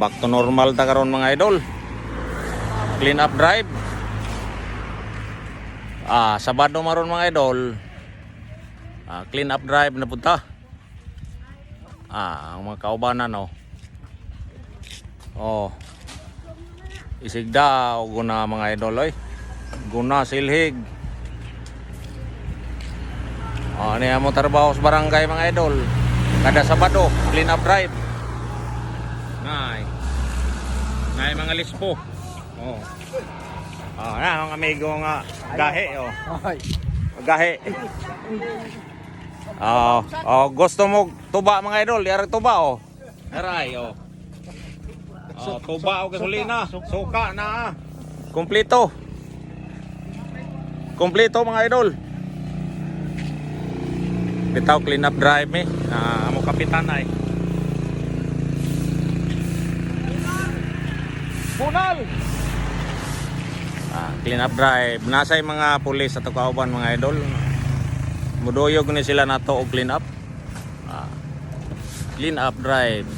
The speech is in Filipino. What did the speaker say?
Back to normal ta karon mga idol. Clean up drive. Sabado maron mga idol. Clean up drive na punta. Ang mga kaubanan isigda o guna mga idol oy. Guna silhig. Niya mo trabaho sa barangay mga idol. Kada Sabado, clean up drive. Nay mga lispo. Na mga amigo nga gahe Gahe. Gusto mo tuba mga idol, yara tuba Aray tuba o gasolina, suka na. Kompleto. Kompleto mga idol. Bitaw clean up drive amo kapitan ay. Bunal. Clean up drive. Nasa yung mga pulis at kauban mga idol. Muduyog ni sila nato og clean up. Clean up drive.